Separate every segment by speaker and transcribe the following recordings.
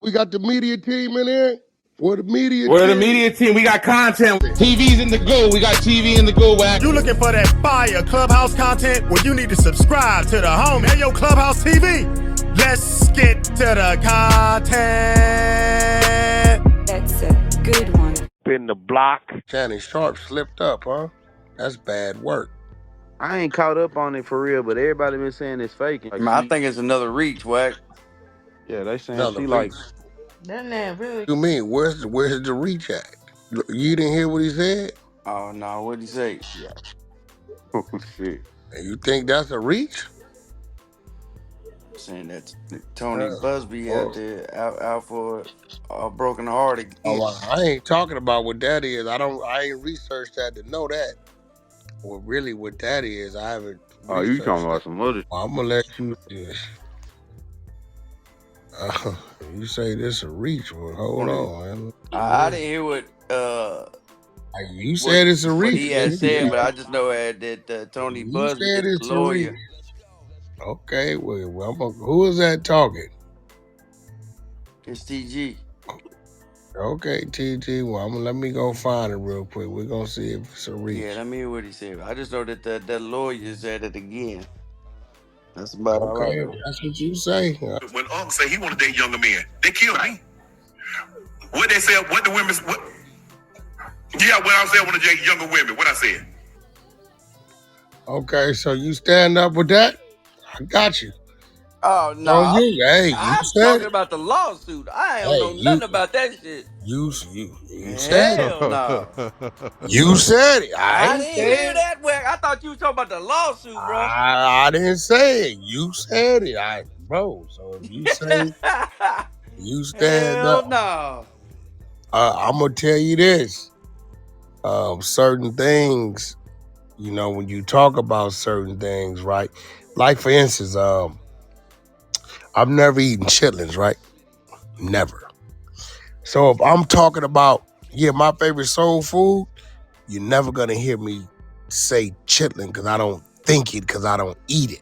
Speaker 1: We got the media team in here. We're the media
Speaker 2: We're the
Speaker 1: team.
Speaker 2: media team. We got content. TV's in the go. We got TV in the go, Wack.
Speaker 3: You looking for that fire Clubhouse content? Well, you need to subscribe to the home. Hey, yo, Clubhouse TV. Let's get to the content.
Speaker 4: That's a good one.
Speaker 5: In the block.
Speaker 1: Shannon Sharpe slipped up, huh? That's bad work.
Speaker 6: I ain't caught up on it for real, but everybody been saying it's fake. Like,
Speaker 7: I think it's another reach, Wack.
Speaker 6: yeah, they saying
Speaker 1: Another
Speaker 6: she
Speaker 1: reach.
Speaker 6: like.
Speaker 8: That man really.
Speaker 1: You mean where's the reach at? You didn't hear what he said?
Speaker 7: Oh no, what'd he say?
Speaker 6: Yeah. Oh shit.
Speaker 1: And you think that's a reach?
Speaker 7: Saying that Tony Busby out there out for a broken heart again.
Speaker 1: Oh, I ain't talking about what that is. I ain't researched that to know that. Well, really, what that is, I haven't.
Speaker 6: Oh, you talking about some other?
Speaker 1: Well, I'm gonna let you. You say this a reach? Well, hold on, man.
Speaker 7: I didn't hear what
Speaker 1: you said it's a reach.
Speaker 7: What he had said, but I just know that Tony Busby is a lawyer.
Speaker 1: Okay, well who is that talking?
Speaker 7: It's TG.
Speaker 1: Okay, TG. Well, let me go find it real quick. We're gonna see if it's a reach.
Speaker 7: Yeah, let me hear what he said. I just know that lawyer said it again. That's about all I know.
Speaker 1: That's what you say.
Speaker 9: When Unc say he want to date younger men, they kill me. What they say? What the women? What? Yeah, when I said I want to date younger women, what I said.
Speaker 1: Okay, so you stand up with that? I got you.
Speaker 7: Oh no! I'm talking about the lawsuit. I don't know nothing about that shit.
Speaker 1: You said it.
Speaker 7: Hell no.
Speaker 1: You said it.
Speaker 7: I didn't hear that. I thought you were talking about the lawsuit, bro.
Speaker 1: I didn't say it. You said it. Bro. So if you say you stand up,
Speaker 7: no.
Speaker 1: I'm gonna tell you this. Certain things, when you talk about certain things, right? Like for instance, I've never eaten chitlins, right? Never. So if I'm talking about, my favorite soul food, you're never gonna hear me say chitlin because I don't think it, because I don't eat it.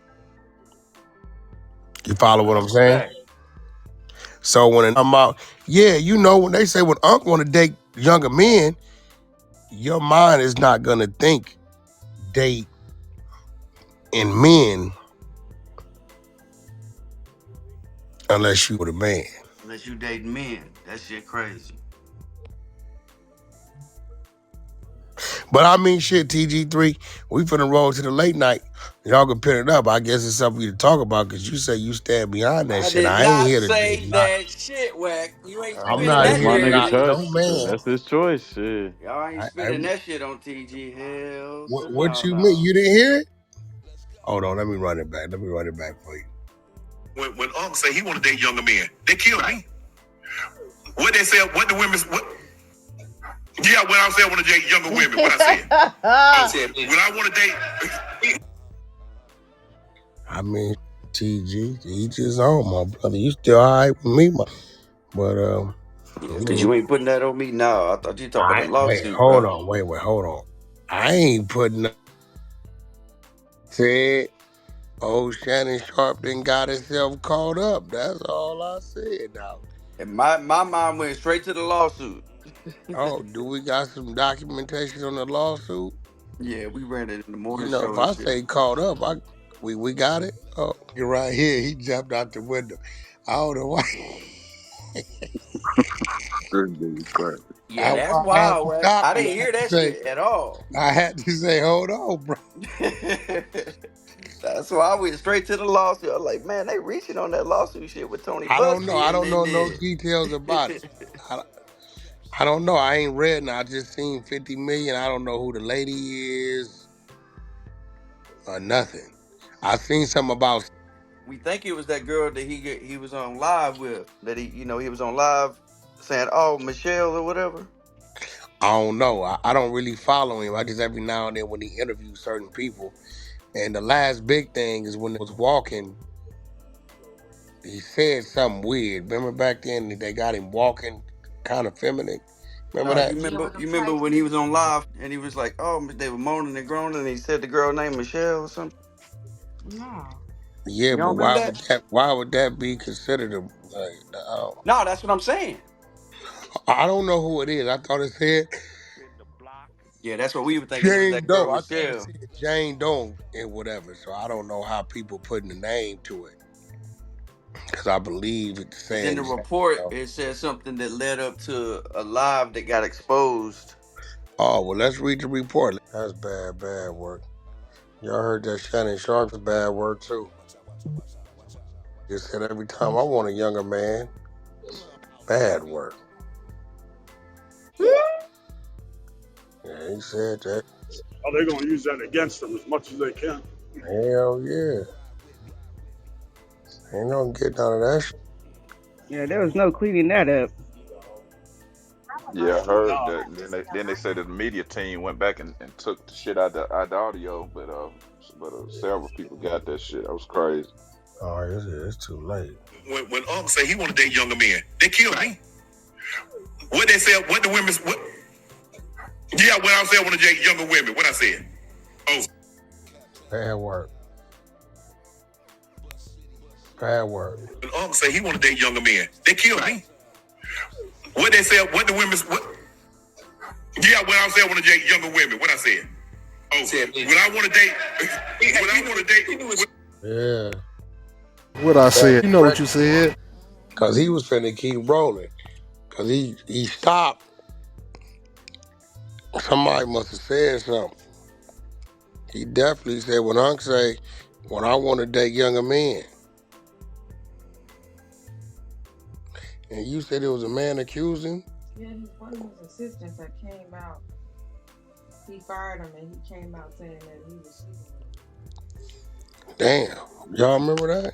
Speaker 1: You follow what I'm saying? So when I'm out, when they say when Unc want to date younger men, your mind is not gonna think date in men unless you were a man.
Speaker 7: Unless you dating men. That shit crazy.
Speaker 1: But I mean, shit, TG3, we finna roll to the late night. Y'all can pin it up. I guess it's something for you to talk about because you say you stand behind that shit. I ain't here to
Speaker 7: say that shit, Wack. You ain't
Speaker 1: I'm not
Speaker 6: That's my nigga
Speaker 1: no man.
Speaker 6: That's his choice. Shit.
Speaker 7: Y'all ain't spitting that shit on TG. Hell.
Speaker 1: What you mean? You didn't hear it? Hold on, let me run it back. For you.
Speaker 9: When Unc say he want to date younger men, they kill me. What they say? What the women? What? Yeah, when I say I want to date younger women, what I said. When I want to date.
Speaker 1: I mean, TG, each his own, my brother. You still all right with me, but
Speaker 7: because you ain't putting that on me now. I thought you talking about the lawsuit.
Speaker 1: Hold on. I ain't putting. Said, Shannon Sharpe done got himself caught up. That's all I said now.
Speaker 7: And my mind went straight to the lawsuit.
Speaker 1: Do we got some documentation on the lawsuit?
Speaker 7: Yeah, we ran it in the morning show.
Speaker 1: If I say caught up, we got it. Oh, you're right here. He jumped out the window. I don't know why.
Speaker 7: Yeah, that's wild. I didn't hear that shit at all.
Speaker 1: I had to say, hold on, bro.
Speaker 7: That's why I went straight to the lawsuit. I was like, man, they reaching on that lawsuit shit with Tony Busby.
Speaker 1: I don't know no details about it. I don't know. I ain't read. I just seen 50 million. I don't know who the lady is or nothing. I seen something about.
Speaker 7: We think it was that girl that he was on live with. That he was on live saying, "Oh, Michelle" or whatever.
Speaker 1: I don't know. I don't really follow him. I just every now and then when he interviews certain people. And the last big thing is when he was walking, he said something weird. Remember back then they got him walking kind of feminine? Remember that?
Speaker 7: You remember when he was on live and he was like, oh, they were moaning and groaning and he said the girl named Michelle or something?
Speaker 8: No.
Speaker 1: Yeah,
Speaker 7: You
Speaker 1: but
Speaker 7: don't remember that?
Speaker 1: why would that be considered a
Speaker 7: No, that's what I'm saying.
Speaker 1: I don't know who it is. I thought it said
Speaker 7: Yeah, that's what we were thinking. It was
Speaker 1: Jane
Speaker 7: that girl
Speaker 1: Doe. I thought it
Speaker 7: Michelle.
Speaker 1: said Jane Doe and whatever. So I don't know how people putting the name to it. Because I believe it's
Speaker 7: Because in
Speaker 1: saying
Speaker 7: the
Speaker 1: Jane
Speaker 7: report,
Speaker 1: Doe.
Speaker 7: it said something that led up to a live that got exposed.
Speaker 1: Oh, well, let's read the report. That's bad work. Y'all heard that Shannon Sharpe's bad work too. Just said every time I want a younger man, bad work. Yeah, he said that.
Speaker 5: Oh, they're going to use that against them as much as they can.
Speaker 1: Hell yeah. Ain't gonna get none of that shit.
Speaker 10: Yeah, there was no cleaning that up.
Speaker 11: Yeah, I heard
Speaker 5: No.
Speaker 11: that. And then they said that the media team went back and took the shit out the audio, but several people got that shit. That was crazy.
Speaker 1: Oh, it's too late.
Speaker 9: When Unc say he want to date younger men, they killed me. What they said, what the women, what? Yeah, when I said I want to date younger women, what I said? Oh,
Speaker 1: Bad work. Bad work.
Speaker 9: when Unc say he want to date younger men, they killed me. What they said, what the women, what? Yeah, when I said I want to date younger women, what I said? Oh, when I want to date, when I want to date.
Speaker 1: Yeah.
Speaker 12: What I said. You know what you said.
Speaker 1: Because he was finna keep rolling. Because he stopped. Somebody must have said something. He definitely said, when Unc say, when I want to date younger men. And you said it was a man accusing?
Speaker 8: Yeah, one of his assistants that came out. He fired him and he came out saying that he was sleeping.
Speaker 1: Damn. Y'all remember that?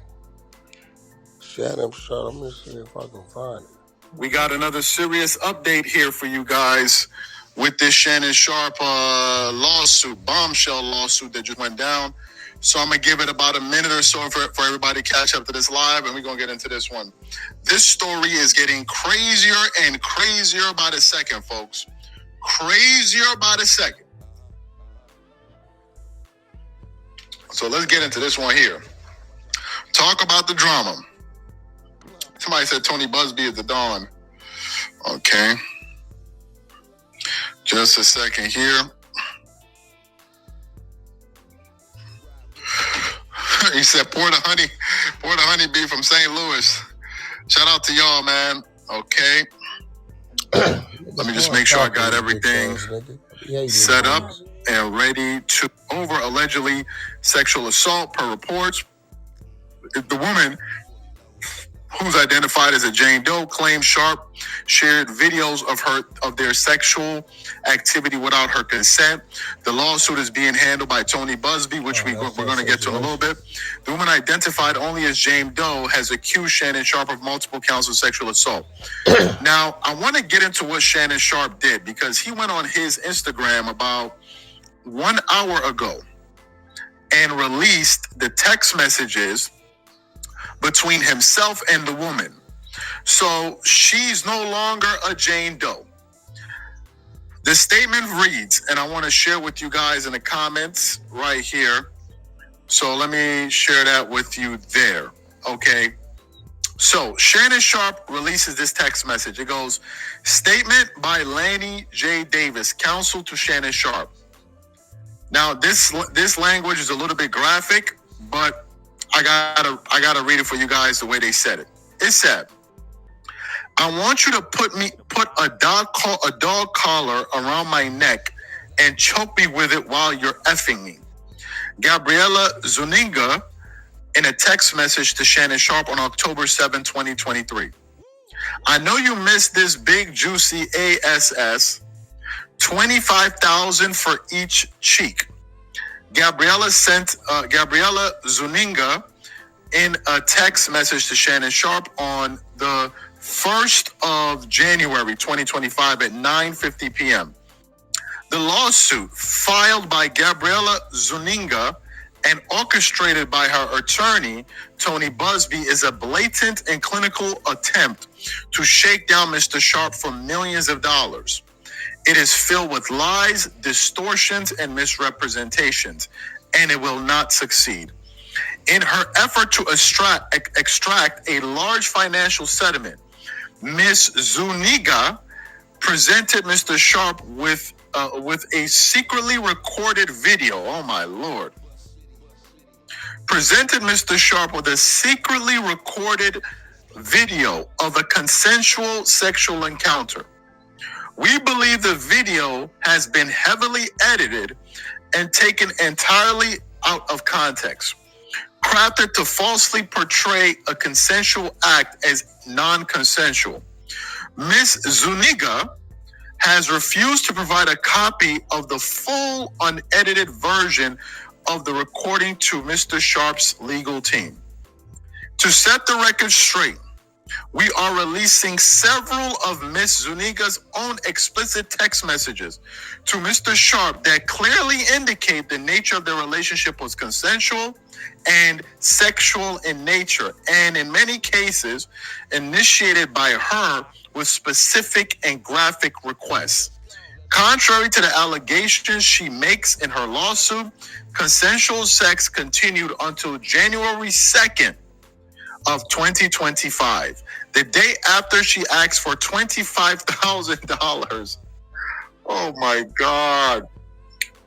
Speaker 1: Shannon Sharpe. Let me see if I can find it.
Speaker 9: We got another serious update here for you guys with this Shannon Sharpe lawsuit, bombshell lawsuit that just went down. So I'm going to give it about a minute or so for everybody to catch up to this live, and we're going to get into this one. This story is getting crazier and crazier by the second, folks. Crazier by the second. So let's get into this one here. Talk about the drama. Somebody said Tony Busby is the Dawn. Okay. Just a second here. He said, pour the honeybee from St. Louis. Shout out to y'all, man. Okay. Let me just make sure I got everything set up and ready to over allegedly sexual assault per reports. The woman, who's identified as a Jane Doe, claims Sharpe shared videos of their sexual activity without her consent. The lawsuit is being handled by Tony Busby, which we're going to get to in a little bit. The woman, identified only as Jane Doe, has accused Shannon Sharpe of multiple counts of sexual assault. Now, I want to get into what Shannon Sharpe did, because he went on his Instagram about 1 hour ago and released the text messages between himself and the woman. So she's no longer a Jane Doe. The statement reads, and I want to share with you guys in the comments right here. So let me share that with you there. Okay. So Shannon Sharpe releases this text message. It goes, statement by Lanny J. Davis, counsel to Shannon Sharpe. Now this language is a little bit graphic, but I gotta read it for you guys the way they said it. It said, I want you to put a dog collar around my neck and choke me with it while you're effing me. Gabriella Zuniga, in a text message to Shannon Sharpe on October 7, 2023. I know you missed this big juicy ASS, 25,000 for each cheek. Gabriella Zuniga in a text message to Shannon Sharpe on the 1st of January 2025 at 9:50 p.m. The lawsuit, filed by Gabriella Zuniga and orchestrated by her attorney, Tony Busby, is a blatant and clinical attempt to shake down Mr. Sharpe for millions of dollars. It is filled with lies, distortions, and misrepresentations, and it will not succeed. In her effort to extract a large financial settlement, Ms. Zuniga presented Mr. Sharpe with a secretly recorded video. Oh my Lord. Presented Mr. Sharpe with a secretly recorded video of a consensual sexual encounter. We believe the video has been heavily edited and taken entirely out of context, crafted to falsely portray a consensual act as non-consensual. Ms. Zuniga has refused to provide a copy of the full unedited version of the recording to Mr. Sharpe's legal team. To set the record straight, we are releasing several of Ms. Zuniga's own explicit text messages to Mr. Sharpe that clearly indicate the nature of their relationship was consensual and sexual in nature, and in many cases, initiated by her with specific and graphic requests. Contrary to the allegations she makes in her lawsuit, consensual sex continued until January 2nd of 2025, the day after she asked for $25,000. Oh my God.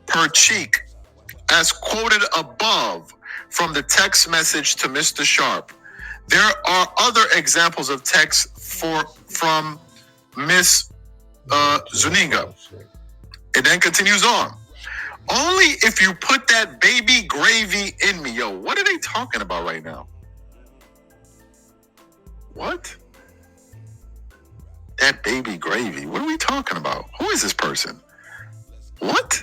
Speaker 9: Per cheek, as quoted above from the text message to Mr. Sharpe. There are other examples of text from Ms. Zuniga. It then continues on. Only if you put that baby gravy in me. Yo, what are they talking about right now? What? That baby gravy. What are we talking about? Who is this person? What?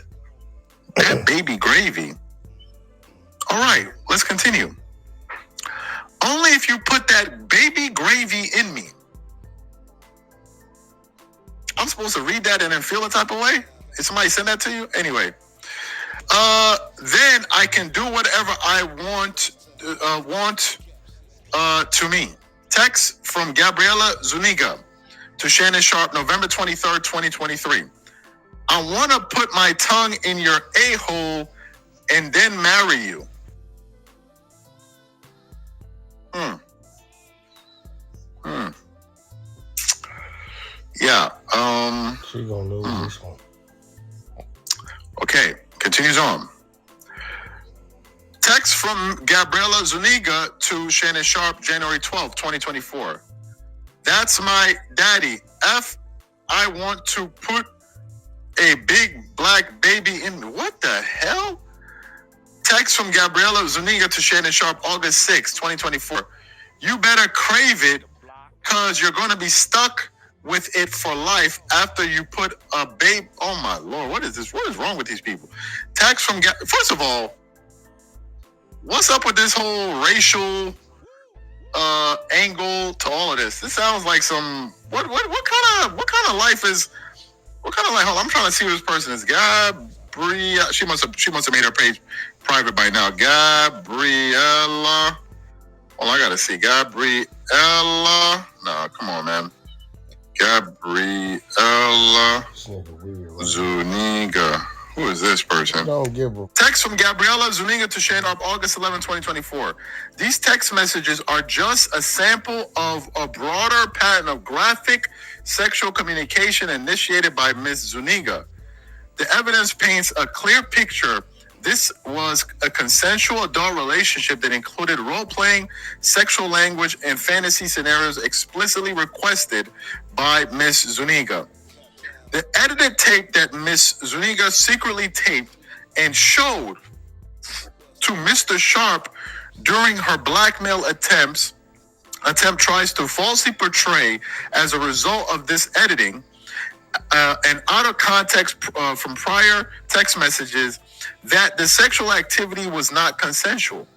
Speaker 9: That baby gravy. All right, let's continue. Only if you put that baby gravy in me. I'm supposed to read that and then feel a type of way? Did somebody send that to you? Anyway. Then I can do whatever I want to me. Text from Gabriela Zuniga to Shannon Sharpe, November 23rd, 2023. I want to put my tongue in your a-hole and then marry you. Yeah.
Speaker 1: She gonna lose this one.
Speaker 9: Okay, continues on. Text from Gabriela Zuniga to Shannon Sharpe, January 12th, 2024. That's my daddy. I want to put a big black baby in me. What the hell? Text from Gabriela Zuniga to Shannon Sharpe, August 6th, 2024. You better crave it because you're going to be stuck with it for life after you put a babe. Oh my Lord, what is this? What is wrong with these people? Text from, first of all, what's up with this whole racial angle to all of this? This sounds like some, what kind of life is, what kind of life? Hold on, I'm trying to see who this person is. Gabriella, she must have made her page private by now. Gabriella. Well, I gotta see. Gabriella. No, come on, man. Gabriela Zuniga. Who is this person?
Speaker 1: Don't give a...
Speaker 9: Text from Gabriela Zuniga to Shannon Sharpe, August 11, 2024. These text messages are just a sample of a broader pattern of graphic sexual communication initiated by Ms. Zuniga. The evidence paints a clear picture. This was a consensual adult relationship that included role-playing, sexual language, and fantasy scenarios explicitly requested by Ms. Zuniga. The edited tape that Ms. Zuniga secretly taped and showed to Mr. Sharpe during her blackmail attempt tries to falsely portray, as a result of this editing, and out of context from prior text messages, that the sexual activity was not consensual.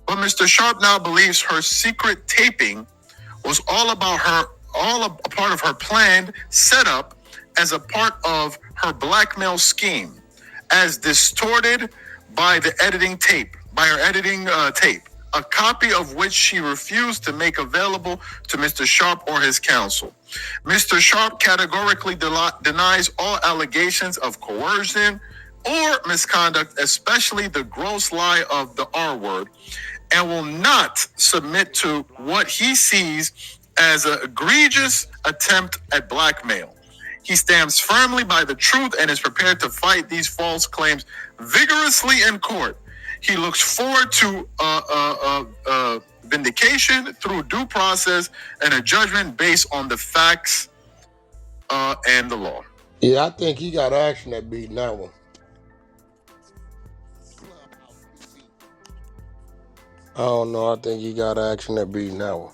Speaker 9: But Mr. Sharpe now believes her secret taping was all a part of her planned setup as a part of her blackmail scheme, as distorted by the editing tape, a copy of which she refused to make available to Mr. Sharpe or his counsel. Mr. Sharpe categorically denies all allegations of coercion or misconduct, especially the gross lie of the R word, and will not submit to what he sees as an egregious attempt at blackmail. He stands firmly by the truth and is prepared to fight these false claims vigorously in court. He looks forward to vindication through due process and a judgment based on the facts and the law.
Speaker 1: Yeah, I think he got action at beating that one. I don't know. I think he got action at beating that one.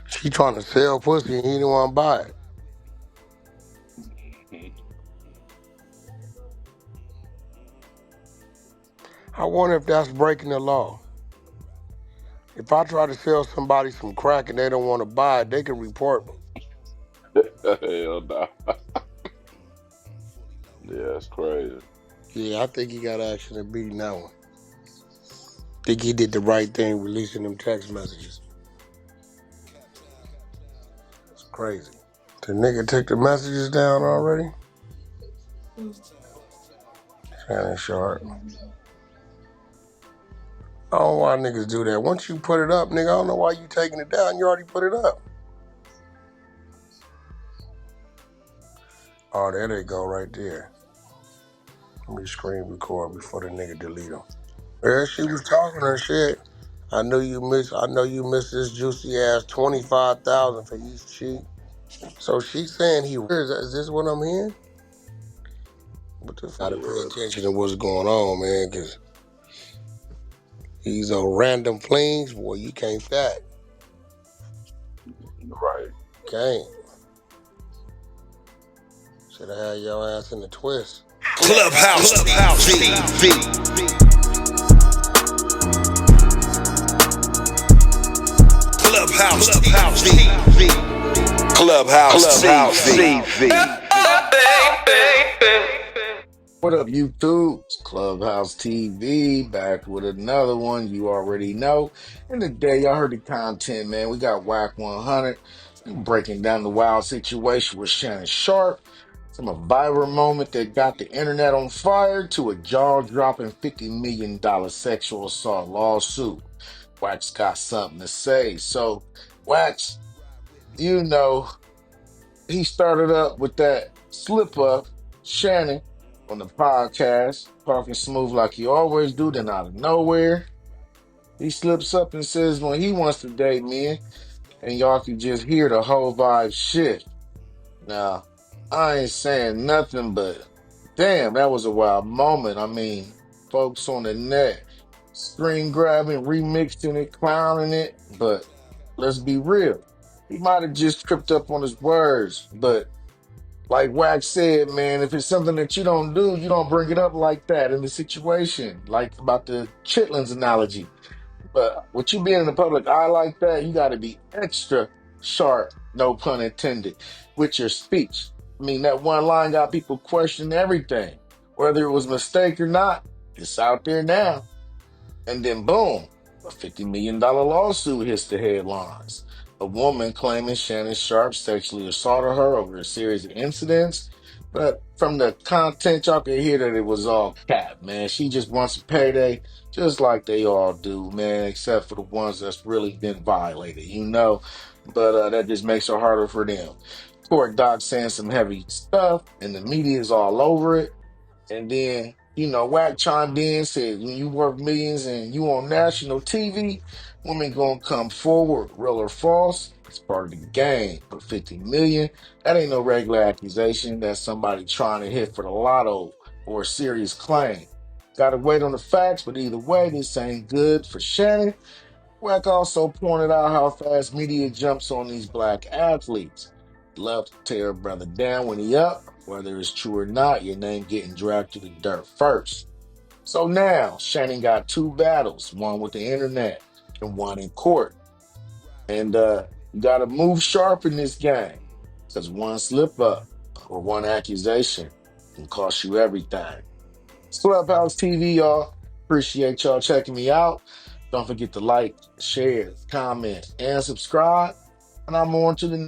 Speaker 1: She trying to sell pussy and he didn't want to buy it. I wonder if that's breaking the law. If I try to sell somebody some crack and they don't want to buy it, they can report me.
Speaker 11: Hell nah. Yeah, it's crazy.
Speaker 1: Yeah, I think he got action at beating that one. Think he did the right thing releasing them text messages. It's crazy. The nigga took the messages down already? Shannon Sharpe. I don't know why niggas do that. Once you put it up, nigga, I don't know why you taking it down. You already put it up. Oh, there they go right there. Let me screen record before the nigga delete them. Yeah, she was talking her shit. I know you missed this juicy ass 25,000 for each cheek. So she's saying is this what I'm hearing? What the fuck? Gotta pay attention to what's going on, man, cause these are random flings, boy, you can't fat.
Speaker 11: Right.
Speaker 1: Can't. Should have had your ass in the twist.
Speaker 3: Clubhouse TV. Clubhouse TV. Clubhouse TV.
Speaker 13: What up, YouTube? It's Clubhouse TV, back with another one. You already know. And today, y'all heard the content, man. We got Wack 100 breaking down the wild situation with Shannon Sharpe, from a viral moment that got the internet on fire to a jaw-dropping $50 million sexual assault lawsuit. Wack's got something to say. So, Wax, you know, he started up with that slip up, Shannon, on the podcast, talking smooth like he always do. Then out of nowhere, he slips up and says when he wants to date men, and y'all can just hear the whole vibe shift. Now, I ain't saying nothing, but damn, that was a wild moment. I mean, folks on the net screen grabbing, remixing it, clowning it, but let's be real. He might have just tripped up on his words, but like Wax said, man, if it's something that you don't do, you don't bring it up like that in the situation, like about the chitlins analogy. But with you being in the public eye like that, you got to be extra sharp, no pun intended, with your speech. I mean, that one line got people questioning everything, whether it was a mistake or not. It's out there now. And then boom, a $50 million lawsuit hits the headlines. A woman claiming Shannon Sharpe sexually assaulted her over a series of incidents. But from the content, y'all can hear that it was all cap, man. She just wants a payday, just like they all do, man, except for the ones that's really been violated, you know? But that just makes it harder for them. Court doc saying some heavy stuff, and the media is all over it. And then, you know, Wack chimed in, said, when you work millions and you on national TV, women gonna come forward, real or false. It's part of the game. But 50 million, that ain't no regular accusation. That's somebody trying to hit for the lotto or a serious claim. Gotta wait on the facts, but either way, this ain't good for Shannon. Wack also pointed out how fast media jumps on these black athletes. Love to tear a brother down when he up. Whether it's true or not, your name getting dragged to the dirt first. So now, Shannon got two battles, one with the internet and one in court. And you got to move sharp in this game, because one slip up or one accusation can cost you everything. It's Clubhouse TV, y'all. Appreciate y'all checking me out. Don't forget to like, share, comment, and subscribe. And I'm on to the